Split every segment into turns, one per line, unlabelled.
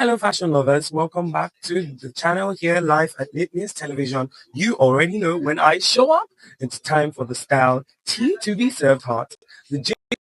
Hello, fashion lovers. Welcome back to the channel here live at News Television. You already know when I show up, it's time for the style tea to be served hot. The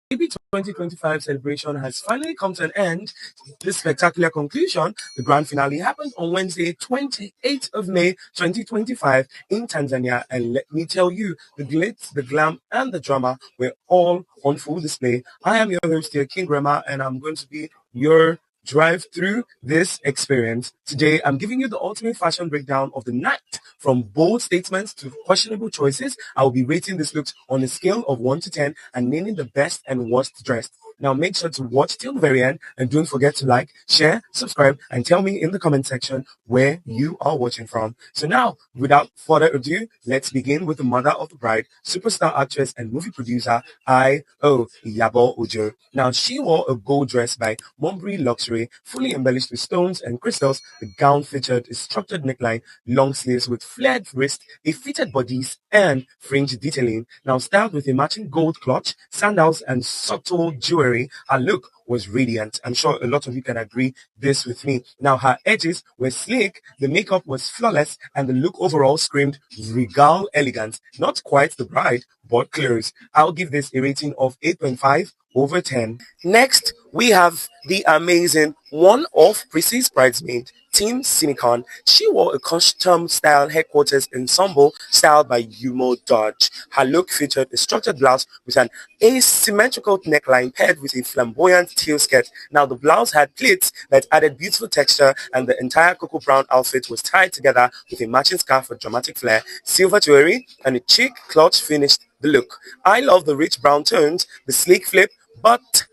JP2025 celebration has finally come to an end. This spectacular conclusion, the grand finale, happened on Wednesday, 28th of May, 2025 in Tanzania. And let me tell you, the glitz, the glam, and the drama were all on full display. I am your host here, King Rema, and I'm going to be your drive through this experience. Today, I'm giving you the ultimate fashion breakdown of the night. From bold statements to questionable choices, I will be rating this look on a scale of 1 to 10 and naming the best and worst dressed. Now, make sure to watch till the very end and don't forget to like, share, subscribe, and tell me in the comment section where you are watching from. So now, without further ado, let's begin with the mother of the bride, superstar actress and movie producer, Yabo Ojo. Now, she wore a gold dress by Mombri Luxury, fully embellished with stones and crystals. The gown featured a structured neckline, long sleeves with flared wrist, a fitted bodice, and fringe detailing. Now, styled with a matching gold clutch, sandals, and subtle jewelry, her look was radiant. I'm sure a lot of you can agree this with me. Now, her edges were sleek, the makeup was flawless, and the look overall screamed regal elegance. Not quite the bride, but close. I'll give this a rating of 8.5 over 10. Next, we have the amazing one of Priscy's bridesmaid, Team Sinicon. She wore a custom-style headquarters ensemble styled by Yumo Dodge. Her look featured a structured blouse with an asymmetrical neckline paired with a flamboyant teal skirt. Now, the blouse had pleats that added beautiful texture, and the entire cocoa brown outfit was tied together with a matching scarf for dramatic flair. Silver jewelry and a chic clutch finished the look. I love the rich brown tones, the sleek flip, but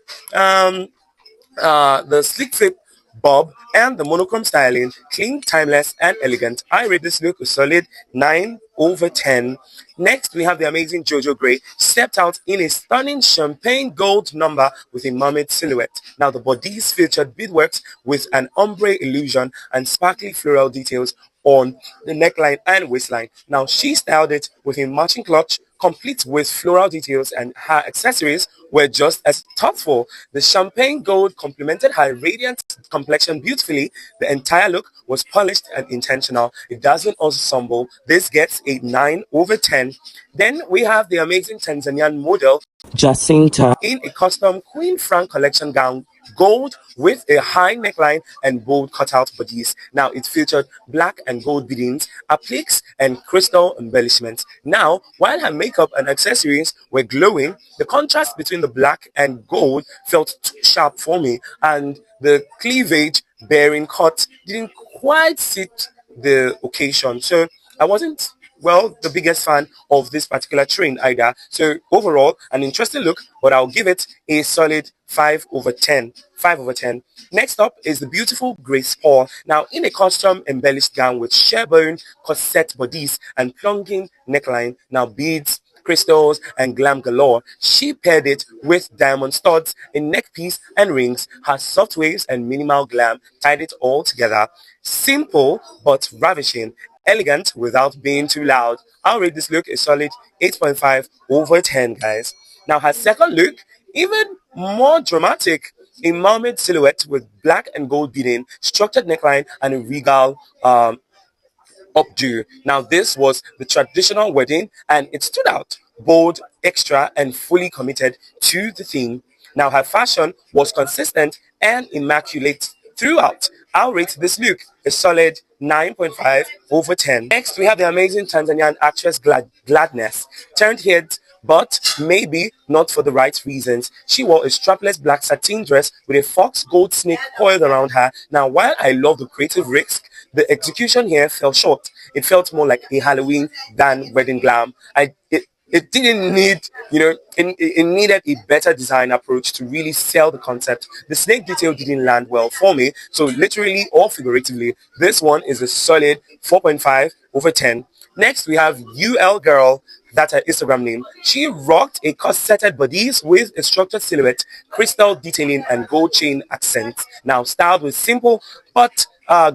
the sleek flip bob and the monochrome styling, clean, timeless, and elegant. I rate this look a solid 9 over 10. Next, we have the amazing Jojo Gray, stepped out in a stunning champagne gold number with a mermaid silhouette. Now, the bodice featured beadworks with an ombre illusion and sparkly floral details on the neckline and waistline. Now, she styled it with a matching clutch, complete with floral details, and her accessories were just as thoughtful. The champagne gold complemented her radiant complexion beautifully. The entire look was polished and intentional. It doesn't ensemble. This gets a 9 over 10. Then we have the amazing Tanzanian model Jacinta in a custom Queen Frank collection gown, gold with a high neckline and bold cutout bodice. Now, it featured black and gold beadings, appliques, and crystal embellishments. Now, while her makeup and accessories were glowing, the contrast between the black and gold felt too sharp for me, and the cleavage bearing cut didn't quite fit the occasion. So I wasn't the biggest fan of this particular train either. So overall, an interesting look, but I'll give it a solid 5 over 10. 5 over 10. Next up is the beautiful Grace Paul. Now, in a custom embellished gown with sherbone, corset bodice, and plunging neckline. Now, beads, crystals, and glam galore. She paired it with diamond studs, a neck piece, and rings. Her soft waves and minimal glam tied it all together. Simple but ravishing. Elegant without being too loud. I'll rate this look a solid 8.5 over 10, guys. Now, her second look, even more dramatic. A mermaid silhouette with black and gold beading, structured neckline, and a regal updo. Now, this was the traditional wedding, and it stood out. Bold, extra, and fully committed to the theme. Now, her fashion was consistent and immaculate throughout. I'll rate this look a solid 9.5 over 10. Next, we have the amazing Tanzanian actress Gladness. Turned heads, but maybe not for the right reasons. She wore a strapless black satin dress with a fox gold snake coiled around her. Now, while I love the creative risk, the execution here fell short. It felt more like a Halloween than wedding glam. It didn't need, it needed a better design approach to really sell the concept. The snake detail didn't land well for me. So literally or figuratively, this one is a solid 4.5 over 10. Next, we have UL Girl. That's her Instagram name. She rocked a corseted bodice with a structured silhouette, crystal detailing, and gold chain accents. Now, styled with simple but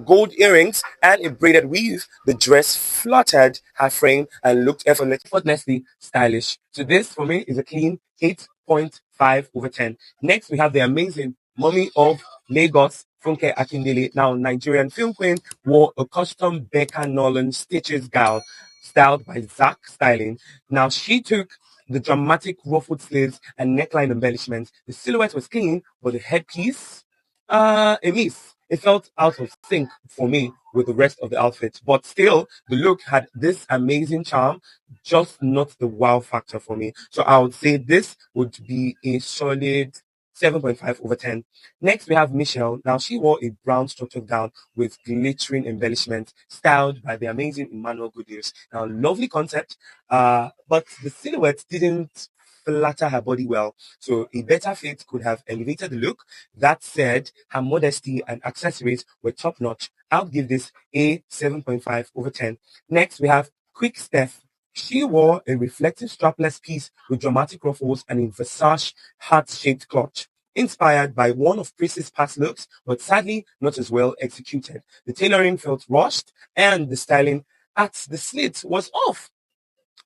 gold earrings and a braided weave, the dress fluttered her frame and looked effortlessly stylish. So this, for me, is a clean 8.5 over 10. Next, we have the amazing Mommy of Lagos, Funke Akindele, now Nigerian film queen, wore a custom Becca Nolan stitches gown styled by Zach Styling. Now she took the dramatic ruffled sleeves and neckline embellishments. The silhouette was clean, but the headpiece, a miss. It felt out of sync for me with the rest of the outfit, but still, the look had this amazing charm, just not the wow factor for me. So I would say this would be a solid 7.5 over 10. Next, we have Michelle. Now, she wore a brown structured gown with glittering embellishments styled by the amazing Emmanuel Goodnews. Now, lovely concept, but the silhouette didn't flatter her body well. So a better fit could have elevated the look. That said, her modesty and accessories were top notch. I'll give this a 7.5 over 10. Next, we have Quick Steph. She wore a reflective strapless piece with dramatic ruffles and a Versace heart-shaped clutch, inspired by one of Priscy's past looks, but sadly not as well executed. The tailoring felt rushed, and the styling at the slit was off.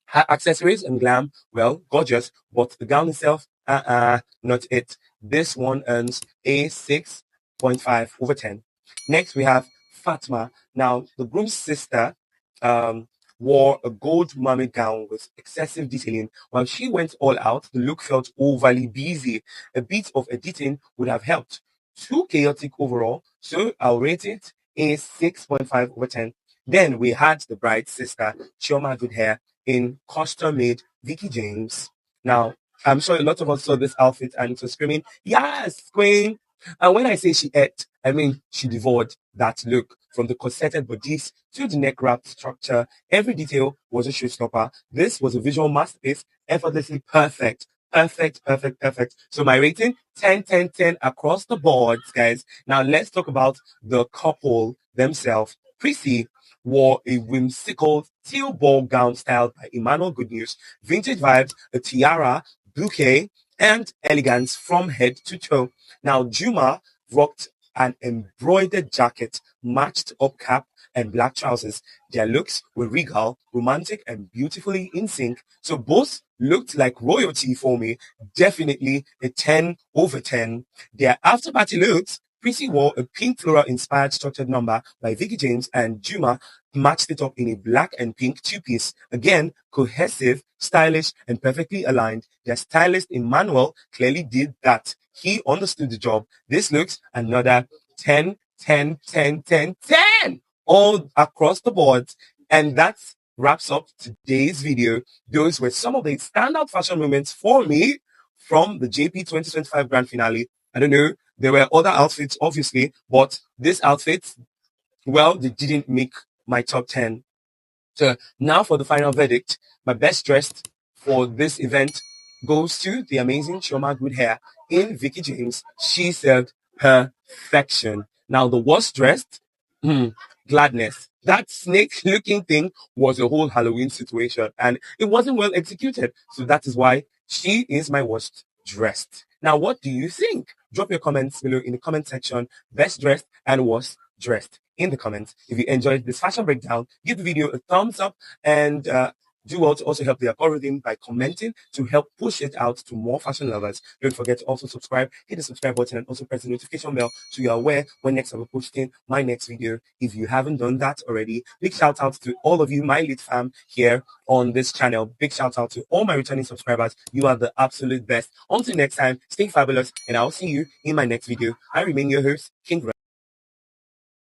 Her accessories and glam, well, gorgeous, but the gown itself, not it. This one earns a 6.5 over 10. Next, we have Fatma. Now, the groom's sister wore a gold mermaid gown with excessive detailing. While she went all out, the look felt overly busy. A bit of editing would have helped. Too chaotic overall, so I'll rate it a 6.5 over 10. Then we had the bride's sister, Chioma Goodhair, in custom-made Vicky James. Now, I'm sure a lot of us saw this outfit and it was screaming, yes, queen. And when I say she ate, I mean she devoured that look. From the corseted bodice to the neck wrap structure, every detail was a showstopper. This was a visual masterpiece, effortlessly perfect. Perfect, perfect, perfect. So my rating, 10, 10, 10 across the board, guys. Now let's talk about the couple themselves. Priscy wore a whimsical teal ball gown styled by Emmanuel Goodnews, vintage vibes, a tiara, bouquet, and elegance from head to toe. Now Juma rocked an embroidered jacket, matched up cap, and black trousers. Their looks were regal, romantic, and beautifully in sync. So both looked like royalty for me. Definitely a 10 over 10. Their after party looks, Priscy wore a pink floral inspired structured number by Vicky James, and Juma matched it up in a black and pink two-piece. Again, cohesive, stylish, and perfectly aligned. Their stylist Emmanuel clearly did that. He understood the job. This looks another 10, 10, 10, 10, 10 all across the board. And that wraps up today's video. Those were some of the standout fashion moments for me from the JP2025 Grand Finale. I don't know. There were other outfits, obviously, but this outfit, well, they didn't make my top 10. So now for the final verdict, my best dressed for this event goes to the amazing Chioma Goodhair in Vicky James. She served perfection. Now the worst dressed, gladness. That snake looking thing was a whole Halloween situation and it wasn't well executed. So that is why she is my worst dressed. Now, what do you think? Drop your comments below in the comment section. Best dressed and worst dressed in the comments. If you enjoyed this fashion breakdown, give the video a thumbs up and do well to also help the algorithm by commenting to help push it out to more fashion lovers. Don't forget to also subscribe, hit the subscribe button and also press the notification bell so you're aware when next I'm posting my next video. If you haven't done that already, big shout out to all of you, my lit fam here on this channel. Big shout out to all my returning subscribers. You are the absolute best. Until next time, stay fabulous and I'll see you in my next video. I remain your host, King